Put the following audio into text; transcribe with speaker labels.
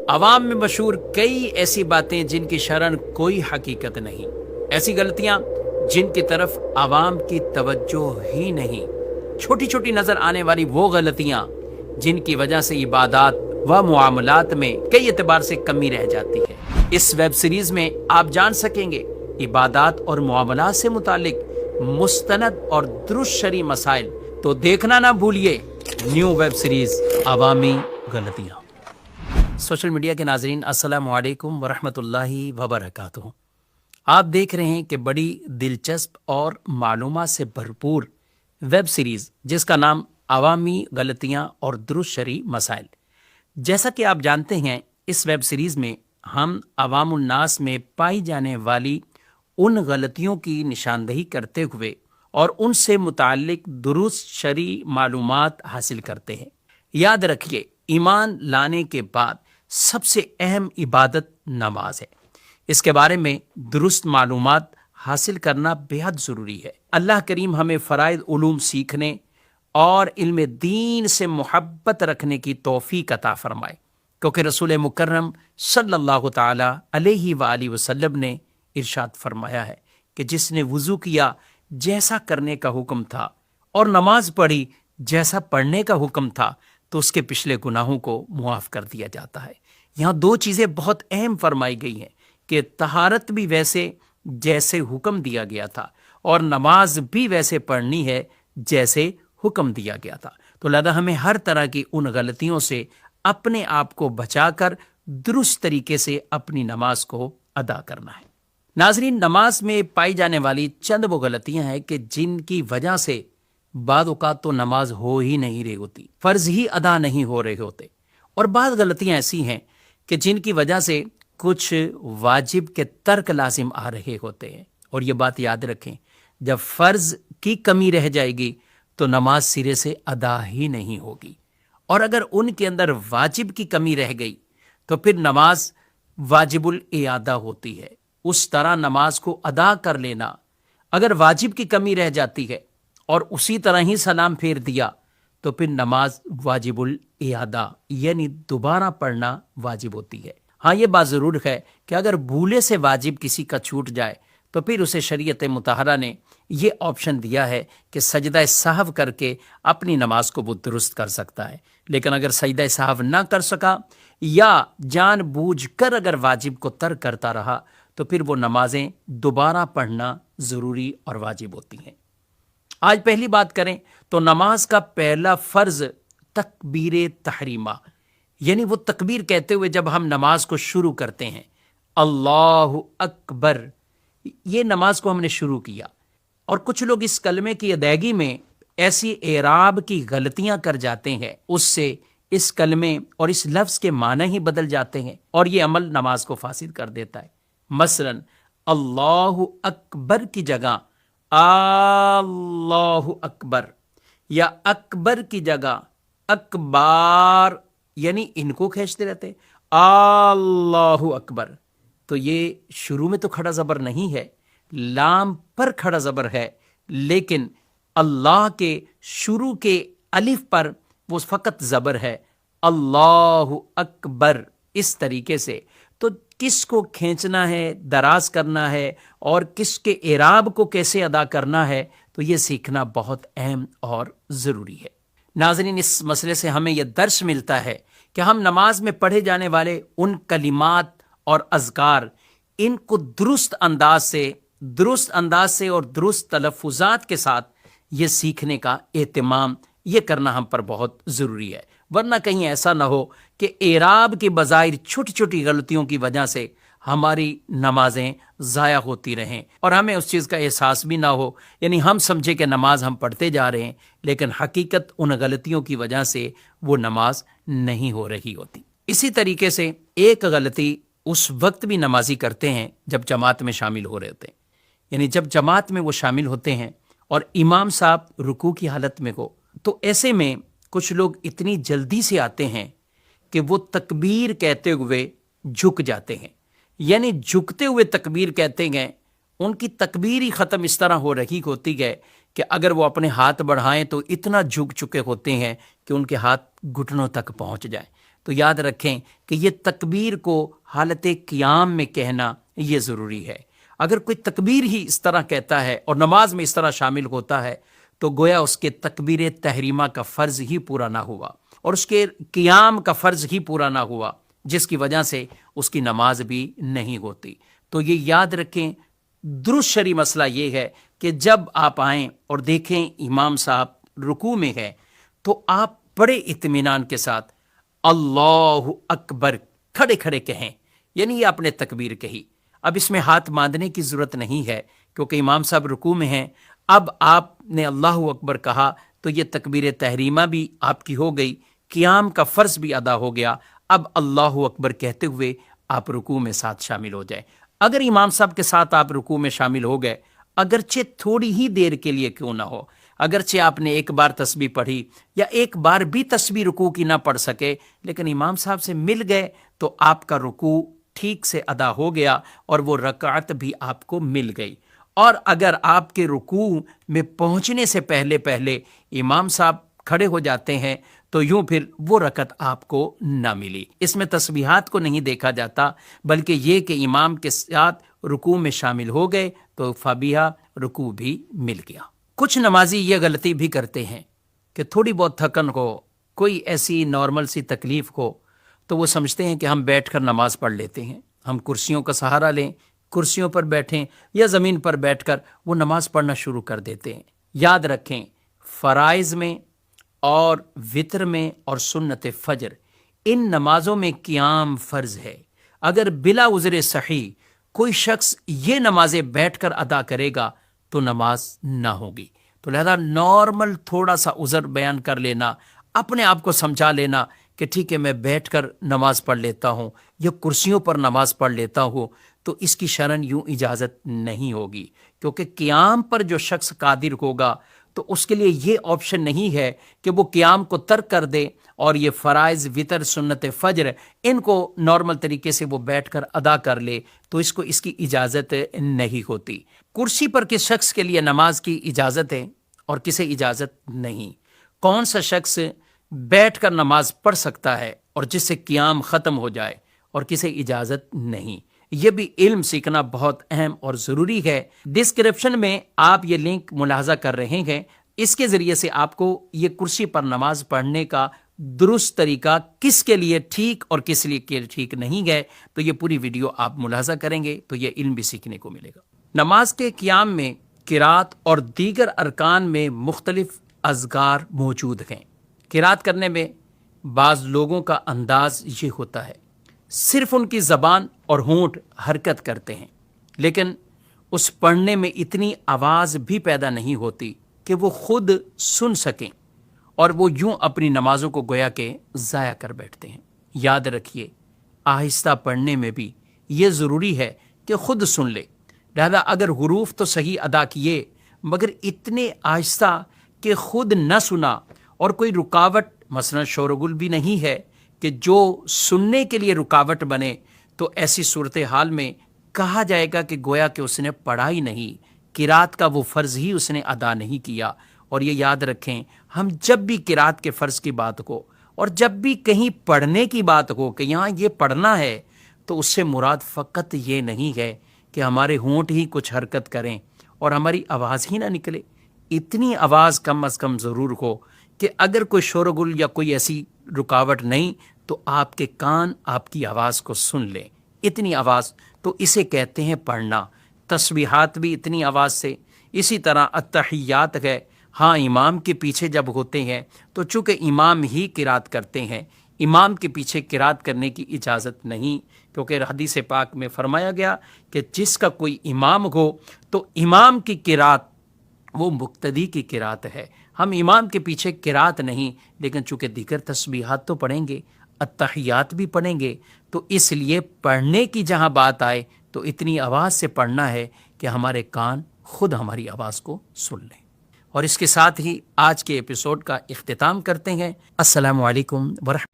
Speaker 1: عوام میں مشہور کئی ایسی باتیں جن کی شرعن کوئی حقیقت نہیں، ایسی غلطیاں جن کی طرف عوام کی توجہ ہی نہیں، چھوٹی چھوٹی نظر آنے والی وہ غلطیاں جن کی وجہ سے عبادات و معاملات میں کئی اعتبار سے کمی رہ جاتی ہے۔ اس ویب سیریز میں آپ جان سکیں گے عبادات اور معاملات سے متعلق مستند اور درست شرعی مسائل، تو دیکھنا نہ بھولیے نیو ویب سیریز عوامی غلطیاں۔ سوشل میڈیا کے ناظرین، السلام علیکم ورحمۃ اللہ وبرکاتہ۔ آپ دیکھ رہے ہیں کہ بڑی دلچسپ اور معلومات سے بھرپور ویب سیریز جس کا نام عوامی غلطیاں اور درست شرعی مسائل۔ جیسا کہ آپ جانتے ہیں، اس ویب سیریز میں ہم عوام الناس میں پائی جانے والی ان غلطیوں کی نشاندہی کرتے ہوئے اور ان سے متعلق درست شرعی معلومات حاصل کرتے ہیں۔ یاد رکھیے، ایمان لانے کے بعد سب سے اہم عبادت نماز ہے۔ اس کے بارے میں درست معلومات حاصل کرنا بے حد ضروری ہے۔ اللہ کریم ہمیں فرائض علوم سیکھنے اور علم دین سے محبت رکھنے کی توفیق عطا فرمائے، کیونکہ رسول مکرم صلی اللہ تعالی علیہ وآلہ وسلم نے ارشاد فرمایا ہے کہ جس نے وضو کیا جیسا کرنے کا حکم تھا اور نماز پڑھی جیسا پڑھنے کا حکم تھا تو اس کے پچھلے گناہوں کو معاف کر دیا جاتا ہے۔ یہاں دو چیزیں بہت اہم فرمائی گئی ہیں کہ طہارت بھی ویسے جیسے حکم دیا گیا تھا اور نماز بھی ویسے پڑھنی ہے جیسے حکم دیا گیا تھا۔ تو لہذا ہمیں ہر طرح کی ان غلطیوں سے اپنے آپ کو بچا کر درست طریقے سے اپنی نماز کو ادا کرنا ہے۔ ناظرین، نماز میں پائی جانے والی چند وہ غلطیاں ہیں کہ جن کی وجہ سے بعض اوقات تو نماز ہو ہی نہیں رہی ہوتی، فرض ہی ادا نہیں ہو رہے ہوتے، اور بعض غلطیاں ایسی ہیں کہ جن کی وجہ سے کچھ واجب کے ترک لازم آ رہے ہوتے ہیں۔ اور یہ بات یاد رکھیں، جب فرض کی کمی رہ جائے گی تو نماز سرے سے ادا ہی نہیں ہوگی، اور اگر ان کے اندر واجب کی کمی رہ گئی تو پھر نماز واجب الاعادہ ہوتی ہے۔ اس طرح نماز کو ادا کر لینا۔ اگر واجب کی کمی رہ جاتی ہے اور اسی طرح ہی سلام پھیر دیا تو پھر نماز واجب الاعادہ یعنی دوبارہ پڑھنا واجب ہوتی ہے۔ ہاں، یہ بات ضرور ہے کہ اگر بھولے سے واجب کسی کا چھوٹ جائے تو پھر اسے شریعت مطہرہ نے یہ آپشن دیا ہے کہ سجدہ سہو کر کے اپنی نماز کو وہ درست کر سکتا ہے۔ لیکن اگر سجدہ سہو نہ کر سکا یا جان بوجھ کر اگر واجب کو ترک کرتا رہا تو پھر وہ نمازیں دوبارہ پڑھنا ضروری اور واجب ہوتی ہیں۔ آج پہلی بات کریں تو نماز کا پہلا فرض تکبیر تحریمہ، یعنی وہ تکبیر کہتے ہوئے جب ہم نماز کو شروع کرتے ہیں، اللہ اکبر، یہ نماز کو ہم نے شروع کیا، اور کچھ لوگ اس کلمے کی ادائیگی میں ایسی اعراب کی غلطیاں کر جاتے ہیں، اس سے اس کلمے اور اس لفظ کے معنی ہی بدل جاتے ہیں، اور یہ عمل نماز کو فاسد کر دیتا ہے۔ مثلا اللہ اکبر کی جگہ اللہ اکبر، یا اکبر کی جگہ اکبار، یعنی ان کو کھینچتے رہتے اللہ اکبر، تو یہ شروع میں تو کھڑا زبر نہیں ہے، لام پر کھڑا زبر ہے، لیکن اللہ کے شروع کے الف پر وہ فقط زبر ہے، اللہ اکبر۔ اس طریقے سے تو کس کو کھینچنا ہے، دراز کرنا ہے، اور کس کے اعراب کو کیسے ادا کرنا ہے، تو یہ سیکھنا بہت اہم اور ضروری ہے۔ ناظرین، اس مسئلے سے ہمیں یہ درس ملتا ہے کہ ہم نماز میں پڑھے جانے والے ان کلمات اور اذکار، ان کو درست انداز سے اور درست تلفظات کے ساتھ یہ سیکھنے کا اہتمام یہ کرنا ہم پر بہت ضروری ہے، ورنہ کہیں ایسا نہ ہو کہ اعراب کی بظاہر چھوٹی چھوٹی غلطیوں کی وجہ سے ہماری نمازیں ضائع ہوتی رہیں اور ہمیں اس چیز کا احساس بھی نہ ہو، یعنی ہم سمجھے کہ نماز ہم پڑھتے جا رہے ہیں، لیکن حقیقت ان غلطیوں کی وجہ سے وہ نماز نہیں ہو رہی ہوتی۔ اسی طریقے سے ایک غلطی اس وقت بھی نمازی کرتے ہیں جب جماعت میں شامل ہو رہے ہوتے ہیں، یعنی جب جماعت میں وہ شامل ہوتے ہیں اور امام صاحب رکوع کی حالت میں ہو، تو ایسے میں کچھ لوگ اتنی جلدی سے آتے ہیں کہ وہ تکبیر کہتے ہوئے جھک جاتے ہیں، یعنی جھکتے ہوئے تکبیر کہتے ہیں، ان کی تکبیر ہی ختم اس طرح ہو رہی ہوتی ہے کہ اگر وہ اپنے ہاتھ بڑھائیں تو اتنا جھک چکے ہوتے ہیں کہ ان کے ہاتھ گھٹنوں تک پہنچ جائیں۔ تو یاد رکھیں کہ یہ تکبیر کو حالت قیام میں کہنا یہ ضروری ہے۔ اگر کوئی تکبیر ہی اس طرح کہتا ہے اور نماز میں اس طرح شامل ہوتا ہے تو گویا اس کے تکبیر تحریمہ کا فرض ہی پورا نہ ہوا اور اس کے قیام کا فرض ہی پورا نہ ہوا، جس کی وجہ سے اس کی نماز بھی نہیں ہوتی۔ تو یہ یاد رکھیں، درست شرعی مسئلہ یہ ہے کہ جب آپ آئیں اور دیکھیں امام صاحب رکوع میں ہے تو آپ بڑے اطمینان کے ساتھ اللہ اکبر کھڑے کھڑے کہیں، یعنی یہ آپ نے تکبیر کہی۔ اب اس میں ہاتھ باندھنے کی ضرورت نہیں ہے کیونکہ امام صاحب رکوع میں ہیں۔ اب آپ نے اللہ اکبر کہا تو یہ تکبیر تحریمہ بھی آپ کی ہو گئی، قیام کا فرض بھی ادا ہو گیا۔ اب اللہ اکبر کہتے ہوئے آپ رکوع میں ساتھ شامل ہو جائیں۔ اگر امام صاحب کے ساتھ آپ رکوع میں شامل ہو گئے، اگرچہ تھوڑی ہی دیر کے لیے کیوں نہ ہو، اگرچہ آپ نے ایک بار تسبیح پڑھی یا ایک بار بھی تسبیح رکوع کی نہ پڑھ سکے، لیکن امام صاحب سے مل گئے تو آپ کا رکوع ٹھیک سے ادا ہو گیا اور وہ رکعت بھی آپ کو مل گئی۔ اور اگر آپ کے رکوع میں پہنچنے سے پہلے پہلے امام صاحب کھڑے ہو جاتے ہیں تو یوں پھر وہ رکعت آپ کو نہ ملی۔ اس میں تسبیحات کو نہیں دیکھا جاتا، بلکہ یہ کہ امام کے ساتھ رکوع میں شامل ہو گئے تو فبیہا رکوع بھی مل گیا۔ کچھ نمازی یہ غلطی بھی کرتے ہیں کہ تھوڑی بہت تھکن ہو، کوئی ایسی نارمل سی تکلیف ہو تو وہ سمجھتے ہیں کہ ہم بیٹھ کر نماز پڑھ لیتے ہیں، ہم کرسیوں کا سہارا لیں، کرسیوں پر بیٹھیں یا زمین پر بیٹھ کر وہ نماز پڑھنا شروع کر دیتے ہیں۔ یاد رکھیں، فرائض میں اور وتر میں اور سنت فجر، ان نمازوں میں قیام فرض ہے۔ اگر بلا عذر صحیح کوئی شخص یہ نمازیں بیٹھ کر ادا کرے گا تو نماز نہ ہوگی۔ تو لہذا نارمل تھوڑا سا عذر بیان کر لینا، اپنے آپ کو سمجھا لینا کہ ٹھیک ہے میں بیٹھ کر نماز پڑھ لیتا ہوں یا کرسیوں پر نماز پڑھ لیتا ہوں، تو اس کی شرعاً یوں اجازت نہیں ہوگی، کیونکہ قیام پر جو شخص قادر ہوگا تو اس کے لیے یہ آپشن نہیں ہے کہ وہ قیام کو ترک کر دے اور یہ فرائض، وتر، سنت فجر ان کو نارمل طریقے سے وہ بیٹھ کر ادا کر لے، تو اس کو اس کی اجازت نہیں ہوتی۔ کرسی پر کس شخص کے لیے نماز کی اجازت ہے اور کسے اجازت نہیں؟ کون سا شخص بیٹھ کر نماز پڑھ سکتا ہے اور جس سے قیام ختم ہو جائے اور کسے اجازت نہیں؟ یہ بھی علم سیکھنا بہت اہم اور ضروری ہے۔ ڈسکرپشن میں آپ یہ لنک ملاحظہ کر رہے ہیں، اس کے ذریعے سے آپ کو یہ کرسی پر نماز پڑھنے کا درست طریقہ کس کے لیے ٹھیک اور کس لیے ٹھیک نہیں ہے، تو یہ پوری ویڈیو آپ ملاحظہ کریں گے تو یہ علم بھی سیکھنے کو ملے گا۔ نماز کے قیام میں قرات اور دیگر ارکان میں مختلف اذکار موجود ہیں۔ قرات کرنے میں بعض لوگوں کا انداز یہ ہوتا ہے، صرف ان کی زبان اور ہونٹ حرکت کرتے ہیں، لیکن اس پڑھنے میں اتنی آواز بھی پیدا نہیں ہوتی کہ وہ خود سن سکیں، اور وہ یوں اپنی نمازوں کو گویا کہ ضائع کر بیٹھتے ہیں۔ یاد رکھیے، آہستہ پڑھنے میں بھی یہ ضروری ہے کہ خود سن لے۔ لہذا اگر حروف تو صحیح ادا کیے مگر اتنے آہستہ کہ خود نہ سنا اور کوئی رکاوٹ مثلا شور و گل بھی نہیں ہے کہ جو سننے کے لیے رکاوٹ بنے، تو ایسی صورتحال میں کہا جائے گا کہ گویا کہ اس نے پڑھا ہی نہیں، قرات کا وہ فرض ہی اس نے ادا نہیں کیا۔ اور یہ یاد رکھیں، ہم جب بھی قرات کے فرض کی بات کو اور جب بھی کہیں پڑھنے کی بات ہو کہ یہاں یہ پڑھنا ہے، تو اس سے مراد فقط یہ نہیں ہے کہ ہمارے ہونٹ ہی کچھ حرکت کریں اور ہماری آواز ہی نہ نکلے۔ اتنی آواز کم از کم ضرور ہو کہ اگر کوئی شور و گل یا کوئی ایسی رکاوٹ نہیں تو آپ کے کان آپ کی آواز کو سن لیں۔ اتنی آواز تو اسے کہتے ہیں پڑھنا۔ تسبیحات بھی اتنی آواز سے، اسی طرح التحیات ہے۔ ہاں، امام کے پیچھے جب ہوتے ہیں تو چونکہ امام ہی قرات کرتے ہیں، امام کے پیچھے قرات کرنے کی اجازت نہیں، کیونکہ حدیث پاک میں فرمایا گیا کہ جس کا کوئی امام ہو تو امام کی قرات وہ مقتدی کی قرات ہے۔ ہم امام کے پیچھے قرات نہیں، لیکن چونکہ دیگر تسبیحات تو پڑھیں گے، التحیات بھی پڑھیں گے، تو اس لیے پڑھنے کی جہاں بات آئے تو اتنی آواز سے پڑھنا ہے کہ ہمارے کان خود ہماری آواز کو سن لیں۔ اور اس کے ساتھ ہی آج کے ایپیسوڈ کا اختتام کرتے ہیں۔ السلام علیکم ورحمۃ